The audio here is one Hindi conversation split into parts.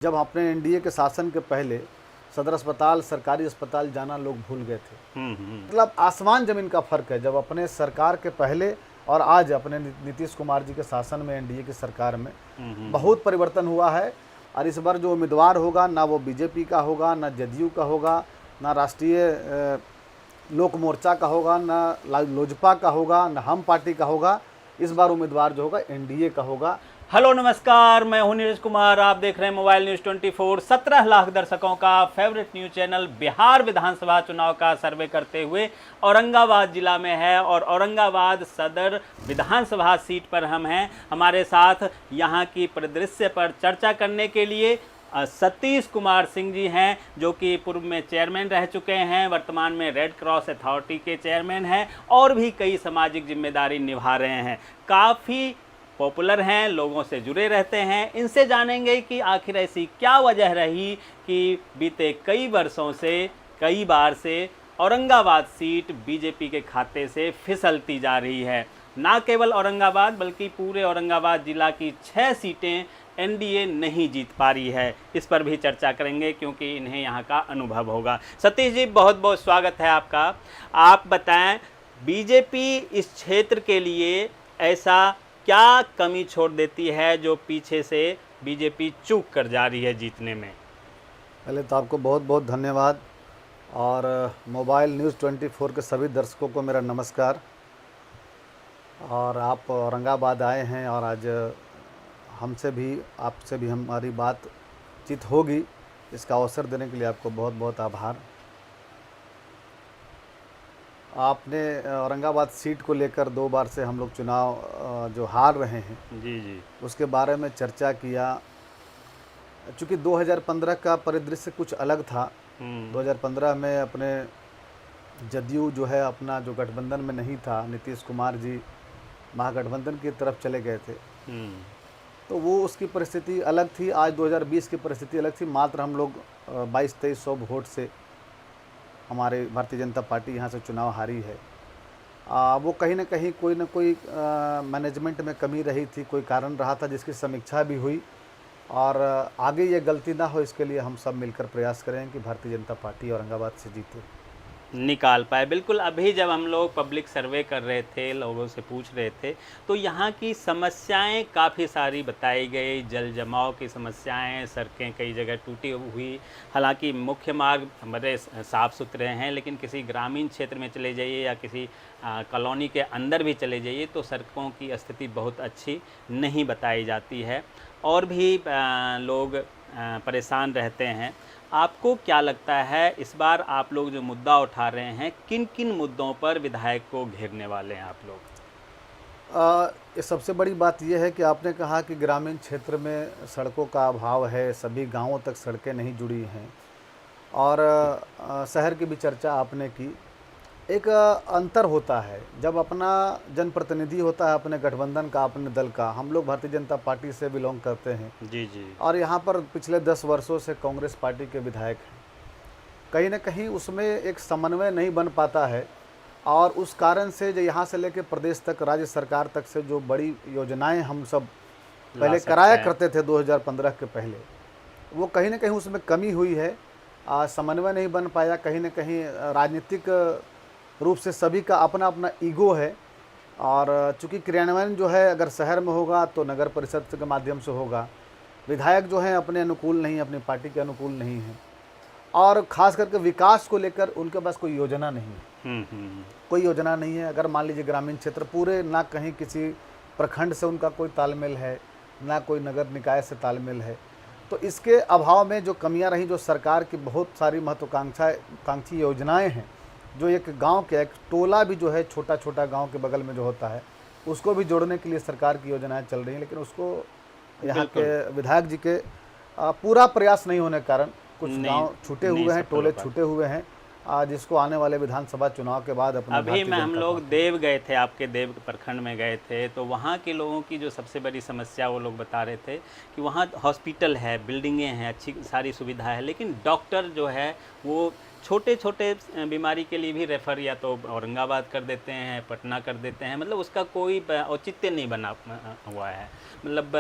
जब अपने एनडीए के शासन के पहले सदर अस्पताल, सरकारी अस्पताल जाना लोग भूल गए थे। मतलब आसमान ज़मीन का फ़र्क है। जब अपने सरकार के पहले और आज अपने नीतीश कुमार जी के शासन में, एनडीए की सरकार में बहुत परिवर्तन हुआ है। और इस बार जो उम्मीदवार होगा, ना वो बीजेपी का होगा, ना जदयू का होगा, ना राष्ट्रीय लोक मोर्चा का होगा, ना लोजपा का होगा, ना हम पार्टी का होगा। इस बार उम्मीदवार जो होगा एनडीए का होगा। हेलो नमस्कार, मैं हूं नीरज कुमार। आप देख रहे हैं मोबाइल न्यूज़ 24। 17 लाख दर्शकों का फेवरेट न्यूज चैनल बिहार विधानसभा चुनाव का सर्वे करते हुए औरंगाबाद जिला में है और औरंगाबाद सदर विधानसभा सीट पर हम हैं। हमारे साथ यहां की परिदृश्य पर चर्चा करने के लिए सतीश कुमार सिंह जी हैं, जो कि पूर्व में चेयरमैन रह चुके हैं, वर्तमान में रेड क्रॉस अथॉरिटी के चेयरमैन हैं और भी कई सामाजिक जिम्मेदारी निभा रहे हैं। काफ़ी पॉपुलर हैं, लोगों से जुड़े रहते हैं। इनसे जानेंगे कि आखिर ऐसी क्या वजह रही कि बीते कई वर्षों से, कई बार से औरंगाबाद सीट बीजेपी के खाते से फिसलती जा रही है। ना केवल औरंगाबाद बल्कि पूरे औरंगाबाद जिला की 6 सीटें एनडीए नहीं जीत पा रही है। इस पर भी चर्चा करेंगे क्योंकि इन्हें यहाँ का अनुभव होगा। सतीश जी, बहुत बहुत स्वागत है आपका। आप बताएं, बीजेपी इस क्षेत्र के लिए ऐसा क्या कमी छोड़ देती है जो पीछे से बीजेपी चूक कर जा रही है जीतने में? पहले तो आपको बहुत बहुत धन्यवाद और मोबाइल न्यूज़ 24 के सभी दर्शकों को मेरा नमस्कार। और आप औरंगाबाद आए हैं और आज हमसे भी, आपसे भी हमारी बातचीत होगी, इसका अवसर देने के लिए आपको बहुत बहुत आभार। आपने औरंगाबाद सीट को लेकर 2 बार से हम लोग चुनाव जो हार रहे हैं, जी उसके बारे में चर्चा किया। चूँकि 2015 का परिदृश्य कुछ अलग था। 2015 में अपने जदयू जो है अपना जो गठबंधन में नहीं था, नीतीश कुमार जी महागठबंधन की तरफ चले गए थे, तो वो उसकी परिस्थिति अलग थी। आज 2020 की परिस्थिति अलग थी। मात्र हम लोग 2200-2300 वोट से हमारे भारतीय जनता पार्टी यहाँ से चुनाव हारी है। वो कहीं ना कहीं कोई ना कोई मैनेजमेंट में कमी रही थी, कोई कारण रहा था जिसकी समीक्षा भी हुई। और आगे ये गलती ना हो, इसके लिए हम सब मिलकर प्रयास करें कि भारतीय जनता पार्टी औरंगाबाद से जीते, निकाल पाए। बिल्कुल, अभी जब हम लोग पब्लिक सर्वे कर रहे थे, लोगों से पूछ रहे थे, तो यहाँ की समस्याएं काफ़ी सारी बताई गई। जल जमाव की समस्याएं, सड़कें कई जगह टूटी हुई। हालांकि मुख्य मार्ग बड़े साफ़ सुथरे हैं, लेकिन किसी ग्रामीण क्षेत्र में चले जाइए या किसी कॉलोनी के अंदर भी चले जाइए तो सड़कों की स्थिति बहुत अच्छी नहीं बताई जाती है और भी लोग परेशान रहते हैं। आपको क्या लगता है, इस बार आप लोग जो मुद्दा उठा रहे हैं, किन किन मुद्दों पर विधायक को घेरने वाले हैं आप लोग? ये सबसे बड़ी बात यह है कि आपने कहा कि ग्रामीण क्षेत्र में सड़कों का अभाव है, सभी गांवों तक सड़कें नहीं जुड़ी हैं। और शहर की भी चर्चा आपने की। एक अंतर होता है जब अपना जनप्रतिनिधि होता है, अपने गठबंधन का, अपने दल का। हम लोग भारतीय जनता पार्टी से बिलोंग करते हैं जी और यहाँ पर पिछले 10 वर्षों से कांग्रेस पार्टी के विधायक हैं। कहीं ना कहीं उसमें एक समन्वय नहीं बन पाता है और उस कारण से जो यहाँ से लेकर प्रदेश तक, राज्य सरकार तक से जो बड़ी योजनाएं हम सब पहले कराया करते थे 2015 के पहले, वो कहीं ना कहीं उसमें कमी हुई है। समन्वय नहीं बन पाया। कहीं ना कहीं राजनीतिक रूप से सभी का अपना अपना ईगो है। और चूंकि क्रियान्वयन जो है अगर शहर में होगा तो नगर परिषद के माध्यम से होगा। विधायक जो हैं अपने अनुकूल नहीं, अपनी पार्टी के अनुकूल नहीं हैं और ख़ास करके विकास को लेकर उनके पास कोई योजना नहीं है। कोई योजना नहीं है। अगर मान लीजिए ग्रामीण क्षेत्र पूरे, ना कहीं किसी प्रखंड से उनका कोई तालमेल है, ना कोई नगर निकाय से तालमेल है। तो इसके अभाव में जो कमियां रहीं, जो सरकार की बहुत सारी महत्वाकांक्षी योजनाएं हैं, जो एक गांव के, एक टोला भी जो है, छोटा छोटा गांव के बगल में जो होता है, उसको भी जोड़ने के लिए सरकार की योजनाएं चल रही हैं, लेकिन उसको यहाँ के विधायक जी के पूरा प्रयास नहीं होने के कारण कुछ गांव छूटे हुए हैं, टोले छूटे हुए हैं, जिसको आने वाले विधानसभा चुनाव के बाद अपने अभी में हम लोग देव गए थे, आपके देव प्रखंड में गए थे, तो वहाँ के लोगों की जो सबसे बड़ी समस्या वो लोग बता रहे थे कि वहाँ हॉस्पिटल है, बिल्डिंगें हैं, अच्छी सारी सुविधा है, लेकिन डॉक्टर जो है वो छोटे छोटे बीमारी के लिए भी रेफ़र या तो औरंगाबाद कर देते हैं, पटना कर देते हैं, मतलब उसका कोई औचित्य नहीं बना हुआ है। मतलब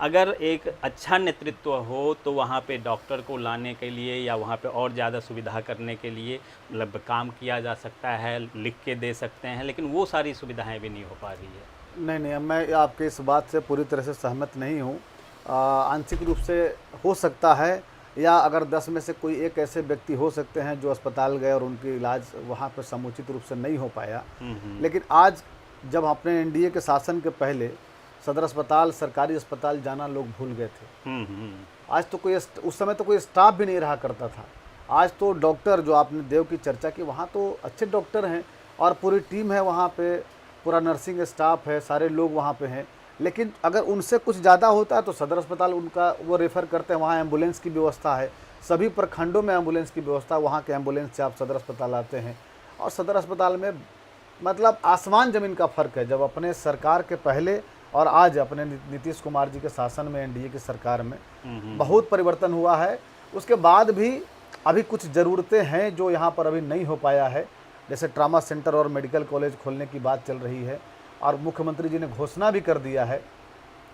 अगर एक अच्छा नेतृत्व हो तो वहाँ पे डॉक्टर को लाने के लिए या वहाँ पे और ज़्यादा सुविधा करने के लिए मतलब काम किया जा सकता है, लिख के दे सकते हैं, लेकिन वो सारी सुविधाएं भी नहीं हो पा रही है। नहीं नहीं, मैं आपके इस बात से पूरी तरह से सहमत नहीं हूँ। आंशिक रूप से हो सकता है, या अगर 10 में से कोई एक ऐसे व्यक्ति हो सकते हैं जो अस्पताल गए और उनकी इलाज वहाँ पर समुचित रूप से नहीं हो पाया। लेकिन आज जब अपने एनडीए के शासन के पहले सदर अस्पताल, सरकारी अस्पताल जाना लोग भूल गए थे। आज तो कोई उस समय तो कोई स्टाफ भी नहीं रहा करता था। आज तो डॉक्टर, जो आपने देव की चर्चा की, वहाँ तो अच्छे डॉक्टर हैं और पूरी टीम है वहाँ पे, पूरा नर्सिंग स्टाफ है, सारे लोग वहाँ पे हैं। लेकिन अगर उनसे कुछ ज़्यादा होता है तो सदर अस्पताल उनका वो रेफ़र करते हैं, वहाँ एम्बुलेंस की व्यवस्था है, सभी प्रखंडों में एम्बुलेंस की व्यवस्था, वहाँ के एम्बुलेंस से आप सदर अस्पताल आते हैं। और सदर अस्पताल में मतलब आसमान ज़मीन का फ़र्क है। जब अपने सरकार के पहले और आज अपने नीतीश कुमार जी के शासन में, एनडीए की सरकार में बहुत परिवर्तन हुआ है। उसके बाद भी अभी कुछ ज़रूरतें हैं जो यहाँ पर अभी नहीं हो पाया है। जैसे ट्रामा सेंटर और मेडिकल कॉलेज खोलने की बात चल रही है और मुख्यमंत्री जी ने घोषणा भी कर दिया है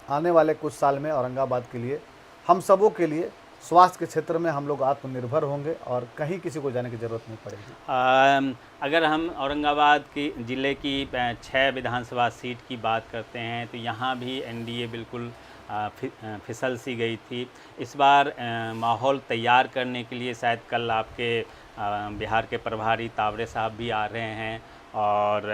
आने वाले कुछ साल में औरंगाबाद के लिए, हम सबों के लिए स्वास्थ्य के क्षेत्र में हम लोग आत्मनिर्भर होंगे और कहीं किसी को जाने की ज़रूरत नहीं पड़ेगी। अगर हम औरंगाबाद की ज़िले की 6 विधानसभा सीट की बात करते हैं तो यहाँ भी एनडीए बिल्कुल फिसल सी गई थी। इस बार माहौल तैयार करने के लिए शायद कल आपके बिहार के प्रभारी तावरे साहब भी आ रहे हैं और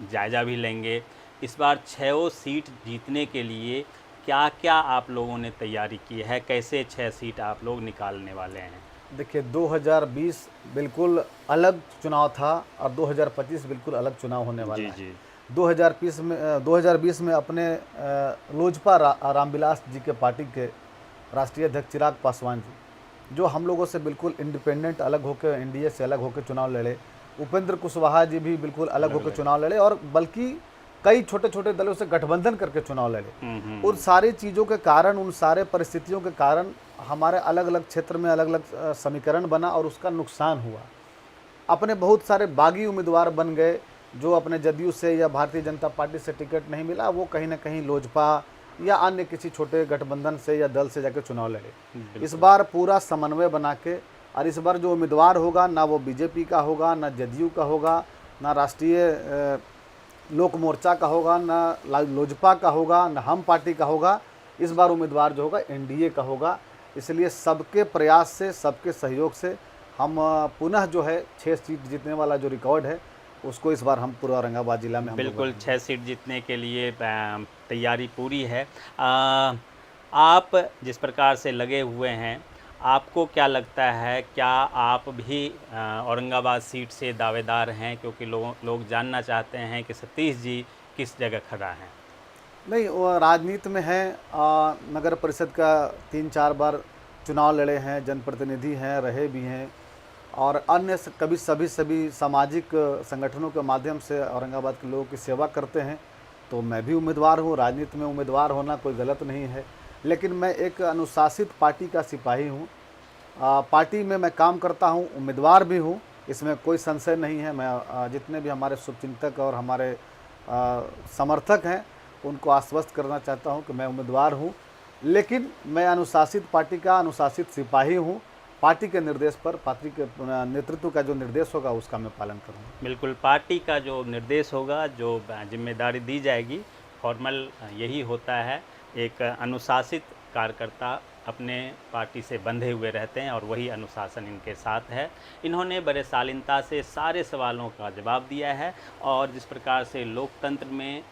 जायज़ा भी लेंगे। इस बार 6 सीट जीतने के लिए क्या क्या आप लोगों ने तैयारी की है, कैसे 6 सीट आप लोग निकालने वाले हैं? देखिए, 2020 बिल्कुल अलग चुनाव था और 2025 बिल्कुल अलग चुनाव होने वाला है। 2020 में अपने लोजपा रामविलास जी के पार्टी के राष्ट्रीय अध्यक्ष चिराग पासवान जी, जो हम लोगों से बिल्कुल इंडिपेंडेंट अलग होकर, एनडीए से अलग होकर चुनाव लड़े। उपेंद्र कुशवाहा जी भी बिल्कुल अलग होकर चुनाव लड़े और बल्कि कई छोटे छोटे दलों से गठबंधन करके चुनाव लड़े। उन सारी चीज़ों के कारण, उन सारे परिस्थितियों के कारण हमारे अलग अलग क्षेत्र में अलग अलग समीकरण बना और उसका नुकसान हुआ। अपने बहुत सारे बागी उम्मीदवार बन गए जो अपने जदयू से या भारतीय जनता पार्टी से टिकट नहीं मिला, वो कहीं ना कहीं लोजपा या अन्य किसी छोटे गठबंधन से या दल से जाकर चुनाव लड़े। इस बार पूरा समन्वय बना के, और इस बार जो उम्मीदवार होगा ना वो बीजेपी का होगा, ना जदयू का होगा, ना राष्ट्रीय लोक मोर्चा का होगा, ना लोजपा का होगा, ना हम पार्टी का होगा। इस बार उम्मीदवार जो होगा एनडीए का होगा। इसलिए सबके प्रयास से, सबके सहयोग से हम पुनः जो है 6 सीट जीतने वाला जो रिकॉर्ड है उसको इस बार हम पूरा औरंगाबाद जिला में बिल्कुल 6 सीट जीतने के लिए तैयारी पूरी है। आप जिस प्रकार से लगे हुए हैं, आपको क्या लगता है, क्या आप भी औरंगाबाद सीट से दावेदार हैं? क्योंकि लोग जानना चाहते हैं कि सतीश जी किस जगह खड़ा हैं। नहीं, वो राजनीति में है। नगर परिषद का 3-4 बार चुनाव लड़े हैं, जनप्रतिनिधि हैं, रहे भी हैं और अन्य कभी सभी सामाजिक संगठनों के माध्यम से औरंगाबाद के लोगों की सेवा करते हैं। तो मैं भी उम्मीदवार हूँ। राजनीति में उम्मीदवार होना कोई गलत नहीं है, लेकिन मैं एक अनुशासित पार्टी का सिपाही हूँ। पार्टी में मैं काम करता हूँ, उम्मीदवार भी हूँ, इसमें कोई संशय नहीं है। मैं जितने भी हमारे शुभचिंतक और हमारे समर्थक हैं उनको आश्वस्त करना चाहता हूँ कि मैं उम्मीदवार हूँ, लेकिन मैं अनुशासित पार्टी का अनुशासित सिपाही हूँ। पार्टी के निर्देश पर, पार्टी के नेतृत्व का जो निर्देश होगा उसका मैं पालन करूँगा। बिल्कुल, पार्टी का जो निर्देश होगा, जो जिम्मेदारी दी जाएगी, फॉर्मल यही होता है। एक अनुशासित कार्यकर्ता अपने पार्टी से बंधे हुए रहते हैं और वही अनुशासन इनके साथ है। इन्होंने बड़े शालीनता से सारे सवालों का जवाब दिया है और जिस प्रकार से लोकतंत्र में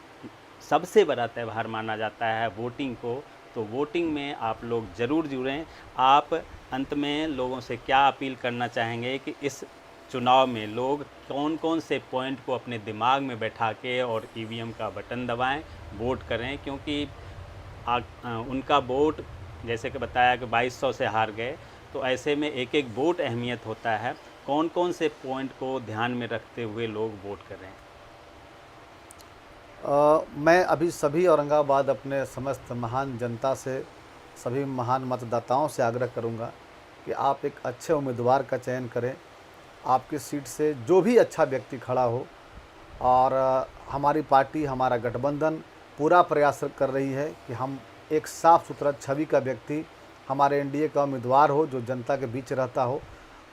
सबसे बड़ा त्यौहार माना जाता है वोटिंग को, तो वोटिंग में आप लोग ज़रूर जुड़ें। आप अंत में लोगों से क्या अपील करना चाहेंगे कि इस चुनाव में लोग कौन कौन से पॉइंट को अपने दिमाग में बैठा के और ईवीएम का बटन दबाएं, वोट करें? क्योंकि उनका वोट, जैसे कि बताया कि 2200 से हार गए, तो ऐसे में एक एक वोट अहमियत होता है। कौन कौन से पॉइंट को ध्यान में रखते हुए लोग वोट करें? मैं अभी सभी औरंगाबाद अपने समस्त महान जनता से, सभी महान मतदाताओं से आग्रह करूंगा कि आप एक अच्छे उम्मीदवार का चयन करें। आपकी सीट से जो भी अच्छा व्यक्ति खड़ा हो, और हमारी पार्टी, हमारा गठबंधन पूरा प्रयास कर रही है कि हम एक साफ़ सुथरा छवि का व्यक्ति, हमारे एनडीए का उम्मीदवार हो जो जनता के बीच रहता हो।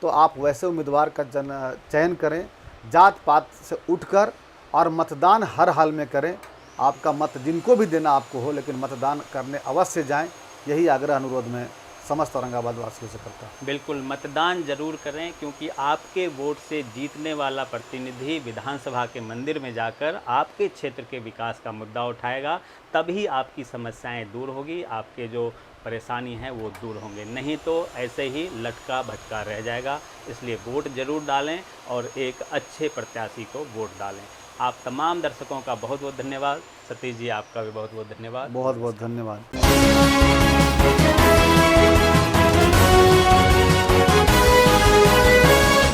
तो आप वैसे उम्मीदवार का चयन करें, जात पात से उठकर, और मतदान हर हाल में करें। आपका मत जिनको भी देना आपको हो, लेकिन मतदान करने अवश्य जाएं। यही आग्रह अनुरोध में समस्त औरंगाबाद वासियों से करता हूं। बिल्कुल मतदान जरूर करें, क्योंकि आपके वोट से जीतने वाला प्रतिनिधि विधानसभा के मंदिर में जाकर आपके क्षेत्र के विकास का मुद्दा उठाएगा। तभी आपकी समस्याएं दूर होगी, आपके जो परेशानी है वो दूर होंगे, नहीं तो ऐसे ही लटका भटका रह जाएगा। इसलिए वोट जरूर डालें और एक अच्छे प्रत्याशी को वोट डालें। आप तमाम दर्शकों का बहुत बहुत धन्यवाद। सतीश जी, आपका भी बहुत बहुत धन्यवाद। बहुत बहुत धन्यवाद।